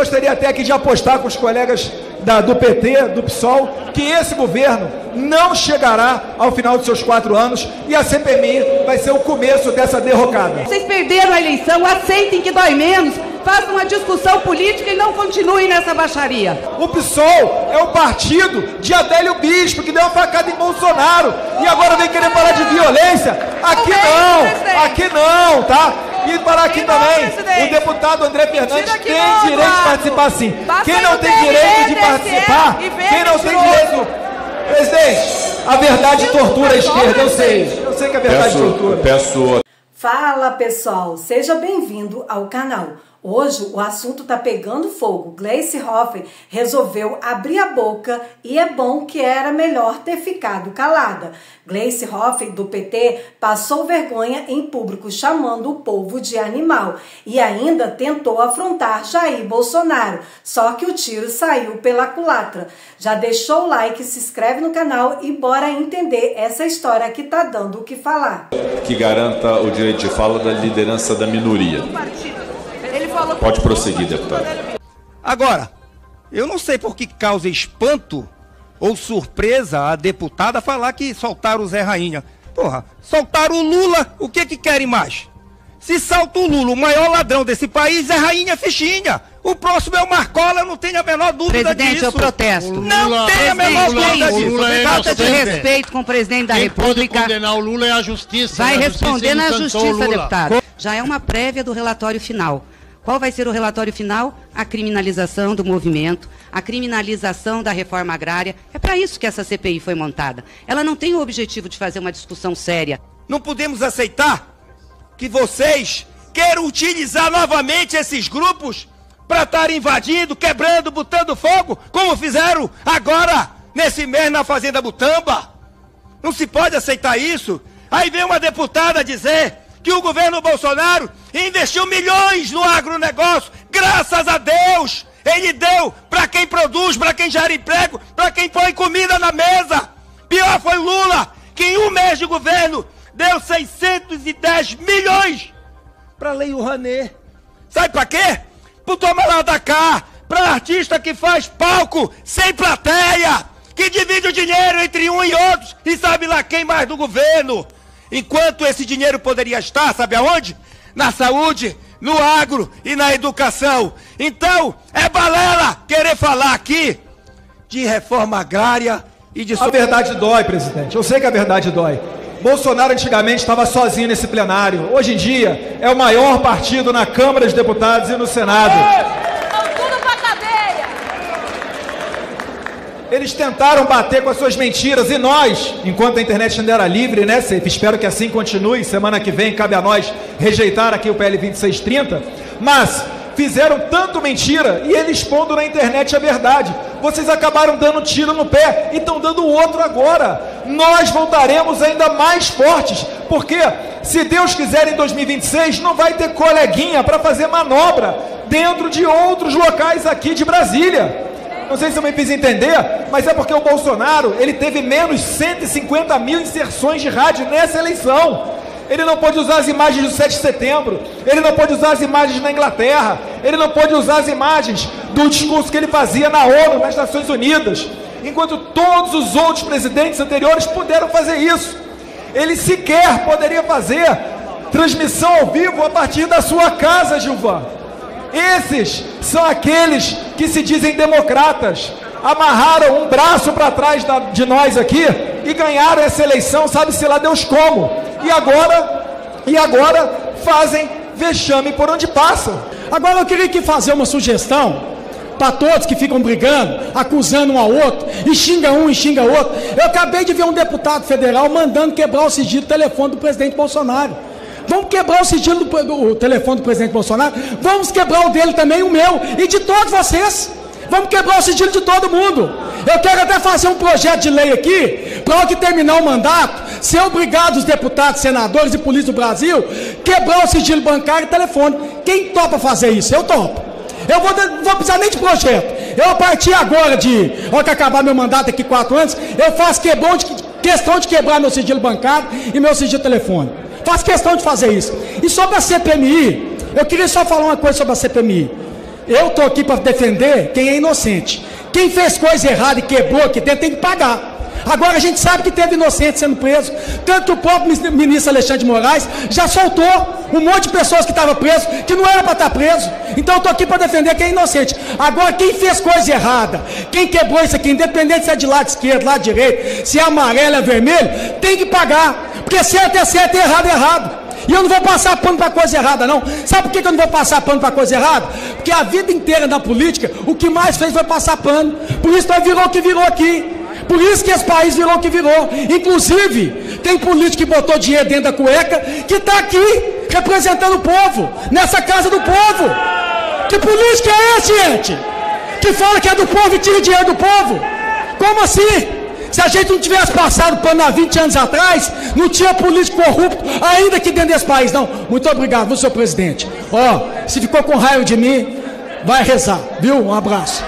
gostaria até aqui de apostar com os colegas do PT, do PSOL, que esse governo não chegará ao final de seus 4 anos e a CPMI vai ser o começo dessa derrocada. Vocês perderam a eleição, aceitem que dói menos, façam uma discussão política e não continuem nessa baixaria. O PSOL é o partido de Adélio Bispo, que deu uma facada em Bolsonaro e agora vem querer falar de violência. Aqui não, tá? E parar aqui também, o deputado André Fernandes tem direito de participar sim. Quem não tem direito de participar, quem não tem direito... Presidente, a verdade tortura a esquerda, eu sei que a verdade tortura. Fala pessoal, seja bem-vindo ao canal. Hoje o assunto tá pegando fogo. Gleice Hofer resolveu abrir a boca e é bom que era melhor ter ficado calada. Gleice Hofer, do PT, passou vergonha em público chamando o povo de animal e ainda tentou afrontar Jair Bolsonaro, só que o tiro saiu pela culatra. Já deixou o like, se inscreve no canal e bora entender essa história que tá dando o que falar. Que garanta o direito de fala da liderança da minoria. Pode prosseguir, deputado. Agora, eu não sei por que causa espanto ou surpresa a deputada falar que soltaram o Zé Rainha. Porra, soltaram o Lula, o que querem mais? Se solta o Lula, o maior ladrão desse país, Zé Rainha fichinha. O próximo é o Marcola, não tenho a menor dúvida Presidente, disso. eu protesto. Não tenho a menor dúvida disso. Falta de respeito com o presidente da República. Quem pode condenar o Lula é a justiça. Vai responder na justiça, deputado. Já é uma prévia do relatório final. Qual vai ser o relatório final? A criminalização do movimento, a criminalização da reforma agrária. É para isso que essa CPI foi montada. Ela não tem o objetivo de fazer uma discussão séria. Não podemos aceitar que vocês queiram utilizar novamente esses grupos para estar invadindo, quebrando, botando fogo, como fizeram agora, nesse mês, na Fazenda Butamba. Não se pode aceitar isso. Aí vem uma deputada dizer que o governo Bolsonaro investiu milhões no agronegócio. Graças a Deus, ele deu para quem produz, para quem gera emprego, para quem põe comida na mesa. Pior foi o Lula, que em um mês de governo deu 610 milhões para a Lei Rouanet. Sabe para quê? Pro toma lá da cá, para artista que faz palco sem plateia, que divide o dinheiro entre um e outros e sabe lá quem mais do governo. Enquanto esse dinheiro poderia estar, sabe aonde? Na saúde, no agro e na educação. Então, é balela querer falar aqui de reforma agrária e de... A verdade dói, presidente. Eu sei que a verdade dói. Bolsonaro antigamente estava sozinho nesse plenário. Hoje em dia, é o maior partido na Câmara dos Deputados e no Senado. Eles tentaram bater com as suas mentiras e nós, enquanto a internet ainda era livre, né, Seif? Espero que assim continue. Semana que vem cabe a nós rejeitar aqui o PL 2630. Mas fizeram tanto mentira e eles expondo na internet a verdade. Vocês acabaram dando tiro no pé e estão dando outro agora. Nós voltaremos ainda mais fortes, porque se Deus quiser em 2026 não vai ter coleguinha para fazer manobra dentro de outros locais aqui de Brasília. Não sei se eu me fiz entender, mas é porque o Bolsonaro, ele teve menos 150 mil inserções de rádio nessa eleição. Ele não pôde usar as imagens do 7 de setembro, ele não pôde usar as imagens na Inglaterra, ele não pôde usar as imagens do discurso que ele fazia na ONU, nas Nações Unidas, enquanto todos os outros presidentes anteriores puderam fazer isso. Ele sequer poderia fazer transmissão ao vivo a partir da sua casa, Gilvan. Esses são aqueles que se dizem democratas, amarraram um braço para trás de nós aqui e ganharam essa eleição, sabe-se lá Deus como. E agora fazem vexame por onde passam. Agora eu queria aqui fazer uma sugestão para todos que ficam brigando, acusando um ao outro, e xinga um e xinga outro. Eu acabei de ver um deputado federal mandando quebrar o sigilo do telefone do presidente Bolsonaro. Vamos quebrar o sigilo do telefone do presidente Bolsonaro, vamos quebrar o dele também, o meu, e de todos vocês. Vamos quebrar o sigilo de todo mundo. Eu quero até fazer um projeto de lei aqui, para que terminar o mandato, ser obrigado os deputados, senadores e polícia do Brasil, quebrar o sigilo bancário e telefone. Quem topa fazer isso? Eu topo. Eu não vou precisar nem de projeto. Eu, a partir agora hora que acabar meu mandato aqui 4 anos, eu faço questão de quebrar meu sigilo bancário e meu sigilo telefone. Faço questão de fazer isso. E sobre a CPMI, eu queria só falar uma coisa sobre a CPMI. Eu estou aqui para defender quem é inocente. Quem fez coisa errada e quebrou aqui dentro tem que pagar. Agora a gente sabe que teve inocente sendo preso, tanto que o próprio ministro Alexandre de Moraes já soltou um monte de pessoas que estavam presos, que não era para estar preso. Então eu estou aqui para defender quem é inocente. Agora quem fez coisa errada, quem quebrou isso aqui, independente se é de lado esquerdo, lado direito, se é amarelo, é vermelho, tem que pagar, porque certo é certo e errado é errado. E eu não vou passar pano para coisa errada, não. Sabe por que eu não vou passar pano para coisa errada? Porque a vida inteira na política, o que mais fez foi passar pano. Por isso nós virou o que virou aqui. Por isso que esse país virou o que virou. Inclusive, tem político que botou dinheiro dentro da cueca, que está aqui, representando o povo, nessa casa do povo. Que político é esse, gente? Que fala que é do povo e tira dinheiro do povo? Como assim? Se a gente não tivesse passado pano há 20 anos atrás, não tinha político corrupto ainda aqui dentro desse país, não. Muito obrigado, viu, senhor presidente. Ó, se ficou com raiva de mim, vai rezar, viu? Um abraço.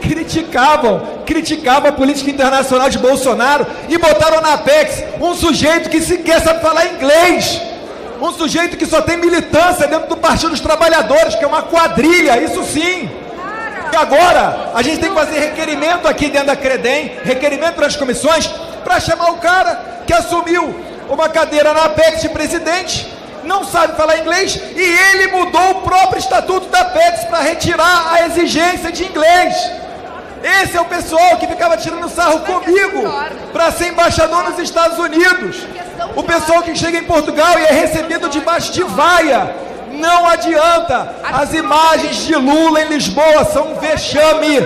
Criticavam a política internacional de Bolsonaro e botaram na Apex um sujeito que sequer sabe falar inglês. Um sujeito que só tem militância dentro do Partido dos Trabalhadores, que é uma quadrilha, isso sim. E agora, a gente tem que fazer requerimento aqui dentro da CREDEM, requerimento para as comissões, para chamar o cara que assumiu uma cadeira na Apex de presidente, não sabe falar inglês, e ele mudou o próprio estatuto da Apex para retirar a exigência de inglês. Esse é o pessoal que ficava tirando sarro comigo para ser embaixador nos Estados Unidos. O pessoal que chega em Portugal e é recebido debaixo de vaia. Não adianta. As imagens de Lula em Lisboa são um vexame.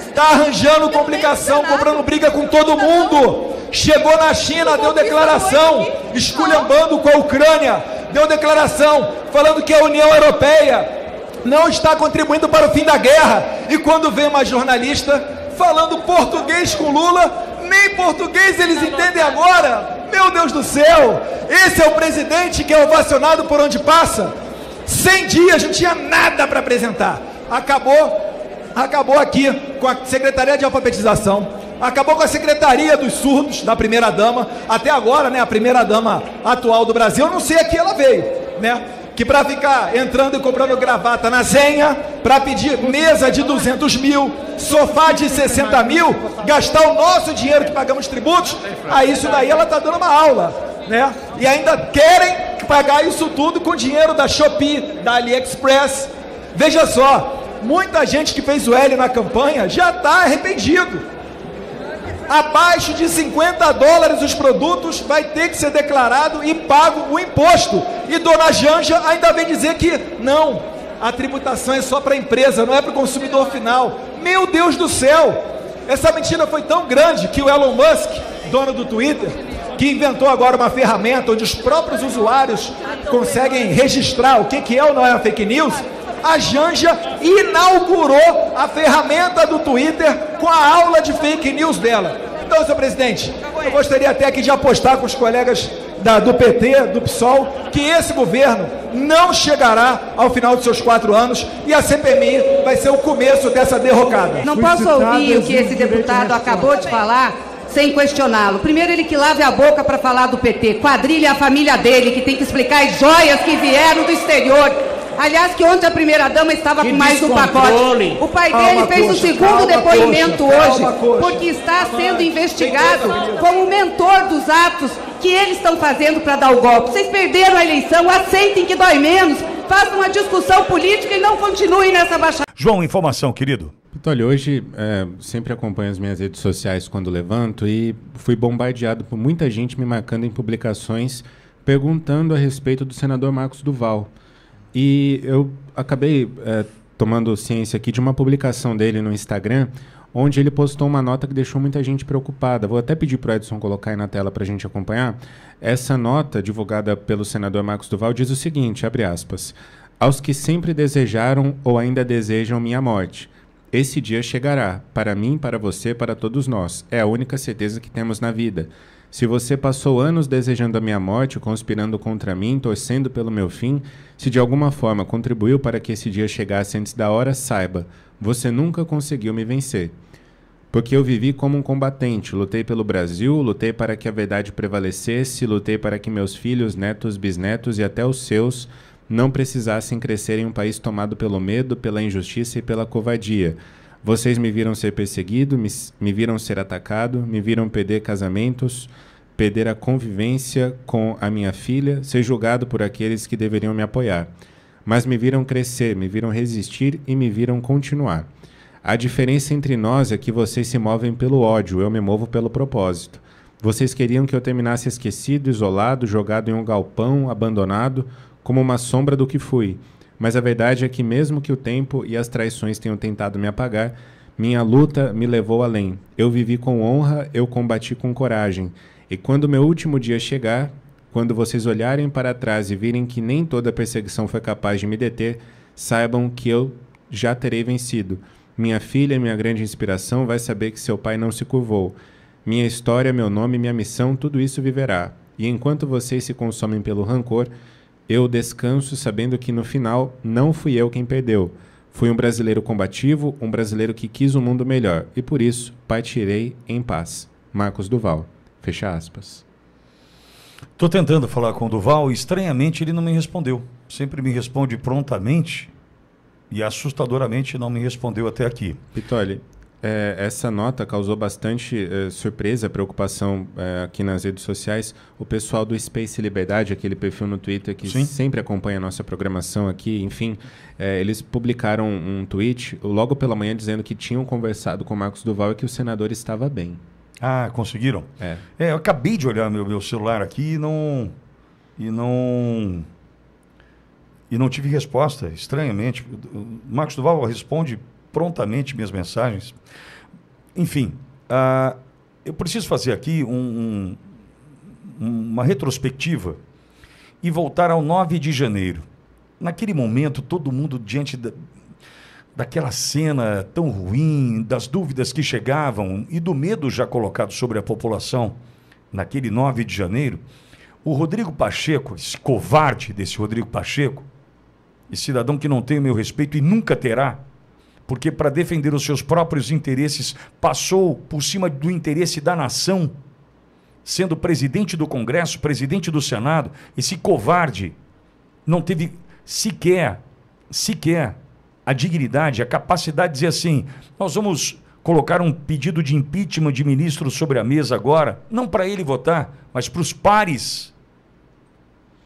Está arranjando complicação, comprando briga com todo mundo. Chegou na China, deu declaração, esculhambando com a Ucrânia. Deu declaração falando que a União Europeia não está contribuindo para o fim da guerra. E quando vem uma jornalista falando português com Lula, nem português eles entendem agora. Meu Deus do céu, esse é o presidente que é ovacionado por onde passa. 100 dias, não tinha nada para apresentar. Acabou aqui com a Secretaria de Alfabetização, acabou com a Secretaria dos Surdos, da primeira-dama. Até agora, né, a primeira-dama atual do Brasil, eu não sei a que ela veio, né? Que para ficar entrando e comprando gravata na Zenha, para pedir mesa de 200 mil, sofá de 60 mil, gastar o nosso dinheiro que pagamos tributos, a isso daí ela está dando uma aula, né? E ainda querem pagar isso tudo com dinheiro da Shopee, da AliExpress. Veja só, muita gente que fez o L na campanha já está arrependido. Abaixo de $50 os produtos vai ter que ser declarado e pago o imposto. E dona Janja ainda vem dizer que não, a tributação é só para a empresa, não é para o consumidor final. Meu Deus do céu, essa mentira foi tão grande que o Elon Musk, dono do Twitter, que inventou agora uma ferramenta onde os próprios usuários conseguem registrar o que é ou não é a fake news. A Janja inaugurou a ferramenta do Twitter com a aula de fake news dela. Então, senhor presidente, eu gostaria até aqui de apostar com os colegas do PT, do PSOL, que esse governo não chegará ao final dos seus 4 anos e a CPMI vai ser o começo dessa derrocada. Não posso ouvir o que esse deputado acabou de falar sem questioná-lo. Primeiro, ele que lave a boca para falar do PT. Quadrilha é a família dele, que tem que explicar as joias que vieram do exterior. Aliás, que ontem a primeira-dama estava com mais um pacote. O pai dele fez o segundo depoimento hoje, porque está sendo investigado como mentor dos atos que eles estão fazendo para dar o golpe. Vocês perderam a eleição, aceitem que dói menos, façam uma discussão política e não continuem nessa baixada. João, informação, querido. Olha, hoje sempre acompanho as minhas redes sociais quando levanto e fui bombardeado por muita gente me marcando em publicações perguntando a respeito do senador Marcos Duval. E eu acabei tomando ciência aqui de uma publicação dele no Instagram, onde ele postou uma nota que deixou muita gente preocupada. Vou até pedir para o Edson colocar aí na tela para a gente acompanhar. Essa nota, divulgada pelo senador Marcos Duval, diz o seguinte, abre aspas, aos que sempre desejaram ou ainda desejam minha morte. Esse dia chegará, para mim, para você, para todos nós. É a única certeza que temos na vida. Se você passou anos desejando a minha morte, conspirando contra mim, torcendo pelo meu fim, se de alguma forma contribuiu para que esse dia chegasse antes da hora, saiba, você nunca conseguiu me vencer. Porque eu vivi como um combatente, lutei pelo Brasil, lutei para que a verdade prevalecesse, lutei para que meus filhos, netos, bisnetos e até os seus não precisassem crescer em um país tomado pelo medo, pela injustiça e pela covardia. Vocês me viram ser perseguido, me viram ser atacado, me viram perder casamentos, perder a convivência com a minha filha, ser julgado por aqueles que deveriam me apoiar. Mas me viram crescer, me viram resistir e me viram continuar. A diferença entre nós é que vocês se movem pelo ódio, eu me movo pelo propósito. Vocês queriam que eu terminasse esquecido, isolado, jogado em um galpão, abandonado, como uma sombra do que fui. Mas a verdade é que mesmo que o tempo e as traições tenham tentado me apagar, minha luta me levou além. Eu vivi com honra, eu combati com coragem. E quando meu último dia chegar, quando vocês olharem para trás e virem que nem toda perseguição foi capaz de me deter, saibam que eu já terei vencido. Minha filha, minha grande inspiração, vai saber que seu pai não se curvou. Minha história, meu nome, minha missão, tudo isso viverá. E enquanto vocês se consomem pelo rancor, eu descanso sabendo que no final não fui eu quem perdeu. Fui um brasileiro combativo, um brasileiro que quis um mundo melhor. E por isso, partirei em paz. Marcos Duval. Fecha aspas. Estou tentando falar com o Duval e estranhamente ele não me respondeu. Sempre me responde prontamente e assustadoramente não me respondeu até aqui. Pitoli, essa nota causou bastante surpresa, preocupação aqui nas redes sociais. O pessoal do Space Liberdade, aquele perfil no Twitter que sempre acompanha a nossa programação aqui, enfim, eles publicaram um tweet logo pela manhã dizendo que tinham conversado com o Marcos Duval e que o senador estava bem. Ah, conseguiram? Eu acabei de olhar meu celular aqui e não tive resposta, estranhamente. O Marcos Duval responde prontamente minhas mensagens. Enfim, eu preciso fazer aqui uma retrospectiva e voltar ao 9 de janeiro. Naquele momento, todo mundo diante daquela cena tão ruim, das dúvidas que chegavam e do medo já colocado sobre a população naquele 9 de janeiro, o Rodrigo Pacheco, esse covarde desse Rodrigo Pacheco, esse cidadão que não tem o meu respeito e nunca terá, porque para defender os seus próprios interesses passou por cima do interesse da nação, sendo presidente do Congresso, presidente do Senado. Esse covarde não teve sequer a dignidade, a capacidade de dizer assim: nós vamos colocar um pedido de impeachment de ministro sobre a mesa agora, não para ele votar, mas para os pares,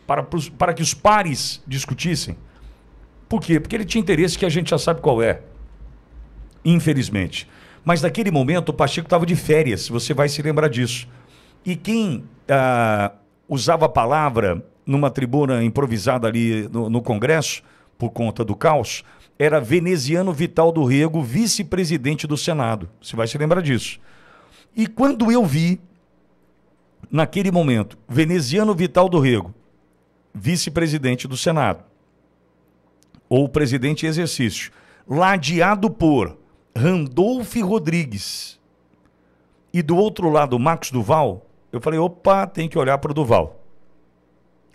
para que os pares discutissem. Por quê? Porque ele tinha interesse que a gente já sabe qual é. Infelizmente. Mas naquele momento o Pacheco estava de férias, você vai se lembrar disso. E quem usava a palavra numa tribuna improvisada ali no Congresso, por conta do caos, era Veneziano Vital do Rego, vice-presidente do Senado. Você vai se lembrar disso. E quando eu vi, naquele momento, Veneziano Vital do Rego, vice-presidente do Senado, ou presidente em exercício, ladeado por Randolfo Rodrigues, e do outro lado Marcos Duval, eu falei: opa, tem que olhar para o Duval.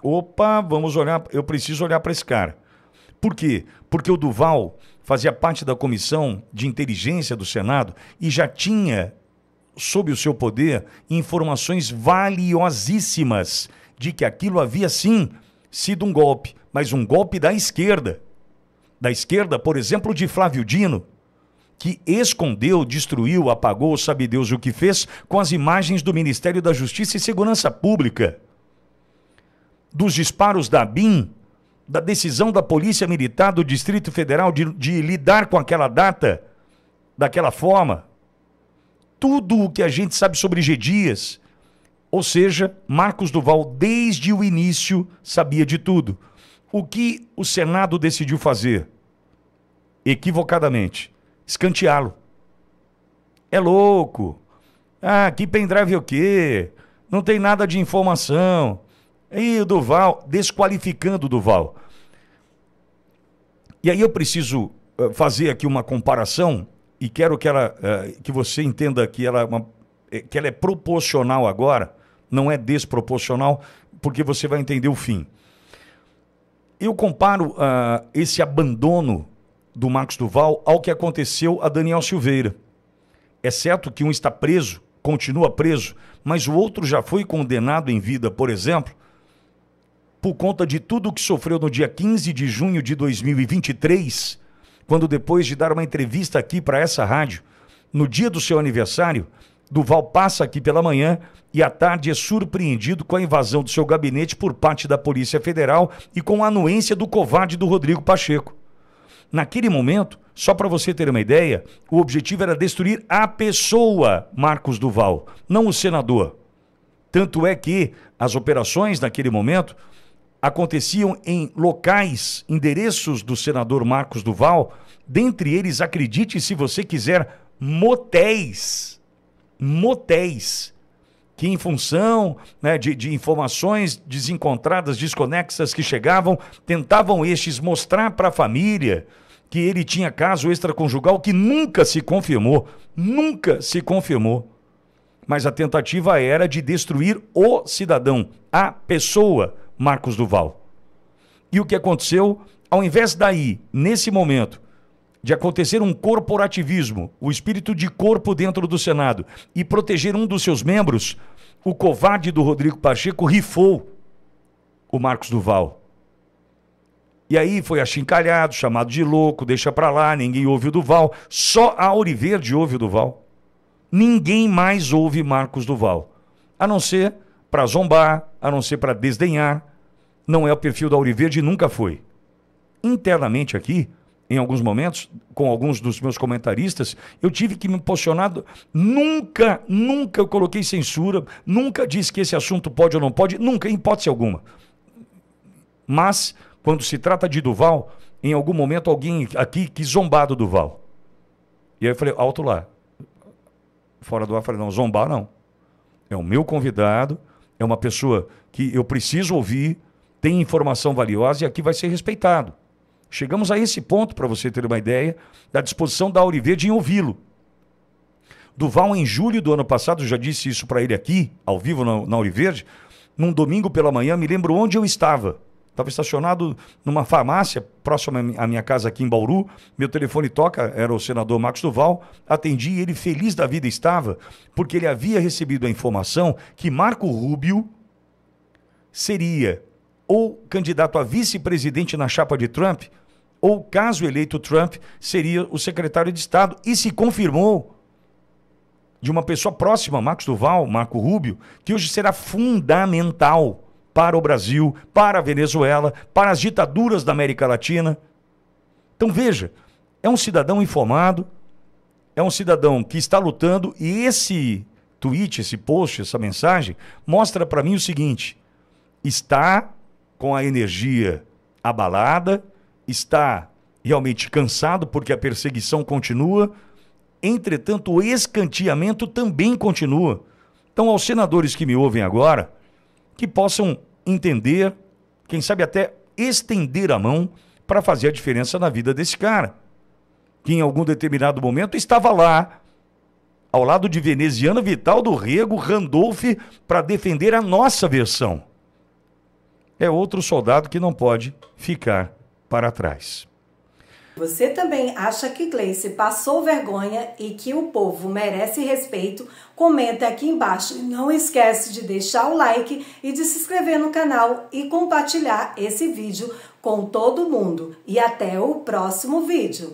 Opa, vamos olhar, eu preciso olhar para esse cara. Por quê? Porque o Duval fazia parte da comissão de inteligência do Senado e já tinha, sob o seu poder, informações valiosíssimas de que aquilo havia, sim, sido um golpe, mas um golpe da esquerda. Da esquerda, por exemplo, de Flávio Dino, que escondeu, destruiu, apagou, sabe Deus o que fez, com as imagens do Ministério da Justiça e Segurança Pública, dos disparos da ABIN, da decisão da Polícia Militar do Distrito Federal de lidar com aquela data daquela forma. Tudo o que a gente sabe sobre G. Dias. Ou seja, Marcos Duval, desde o início, sabia de tudo. O que o Senado decidiu fazer? Equivocadamente, escanteá-lo. É louco. Ah, que pendrive o quê? Não tem nada de informação. E o Duval, desqualificando o Duval. E aí eu preciso fazer aqui uma comparação e quero que você entenda que ela é proporcional agora, não é desproporcional, porque você vai entender o fim. Eu comparo esse abandono do Marcos Duval ao que aconteceu a Daniel Silveira. É certo que um está preso, continua preso, mas o outro já foi condenado em vida, por exemplo, por conta de tudo que sofreu no dia 15 de junho de 2023, quando depois de dar uma entrevista aqui para essa rádio, no dia do seu aniversário, Duval passa aqui pela manhã e à tarde é surpreendido com a invasão do seu gabinete por parte da Polícia Federal e com a anuência do covarde do Rodrigo Pacheco. Naquele momento, só para você ter uma ideia, o objetivo era destruir a pessoa Marcos Duval, não o senador. Tanto é que as operações naquele momento aconteciam em locais, endereços do senador Marcos Duval, dentre eles, acredite se você quiser, motéis, que em função, né, de informações desencontradas, desconexas que chegavam, tentavam estes mostrar para a família que ele tinha caso extraconjugal que nunca se confirmou. Mas a tentativa era de destruir o cidadão, a pessoa Marcos Duval. E o que aconteceu? Ao invés daí, nesse momento, de acontecer um corporativismo, o espírito de corpo dentro do Senado, e proteger um dos seus membros, o covarde do Rodrigo Pacheco rifou o Marcos Duval. E aí foi achincalhado, chamado de louco, deixa pra lá, ninguém ouve o Duval, só a Auriverde ouve o Duval. Ninguém mais ouve Marcos Duval, a não ser para zombar, a não ser para desdenhar. Não é o perfil da Auriverde, nunca foi. Internamente aqui, em alguns momentos, com alguns dos meus comentaristas, eu tive que me posicionar. Nunca eu coloquei censura, nunca disse que esse assunto pode ou não pode, nunca, em hipótese alguma. Mas, quando se trata de Duval, em algum momento alguém aqui quis zombar do Duval. E aí eu falei, alto lá. Fora do ar, falei, não, zombar não. É o meu convidado, é uma pessoa que eu preciso ouvir, tem informação valiosa e aqui vai ser respeitado. Chegamos a esse ponto, para você ter uma ideia, da disposição da Auriverde em ouvi-lo. Duval, em julho do ano passado, eu já disse isso para ele aqui, ao vivo na Auriverde, num domingo pela manhã, me lembro onde eu estava. Estava estacionado numa farmácia, próxima à minha casa aqui em Bauru. Meu telefone toca, era o senador Marcos Duval. Atendi e ele feliz da vida estava, porque ele havia recebido a informação que Marco Rubio seria ou candidato a vice-presidente na chapa de Trump, ou, caso eleito Trump, seria o secretário de Estado. E se confirmou de uma pessoa próxima, Marcos Duval, Marco Rubio, que hoje será fundamental para o Brasil, para a Venezuela, para as ditaduras da América Latina. Então veja, é um cidadão informado, é um cidadão que está lutando, e esse tweet, esse post, essa mensagem, mostra para mim o seguinte: está com a energia abalada, está realmente cansado porque a perseguição continua, entretanto o escanteamento também continua. Então, aos senadores que me ouvem agora, que possam entender, quem sabe até estender a mão para fazer a diferença na vida desse cara, que em algum determinado momento estava lá, ao lado de Veneziano, Vital do Rego, Randolph, para defender a nossa versão. É outro soldado que não pode ficar para trás. Você também acha que Gleice passou vergonha e que o povo merece respeito? Comenta aqui embaixo e não esquece de deixar o like e de se inscrever no canal e compartilhar esse vídeo com todo mundo. E até o próximo vídeo.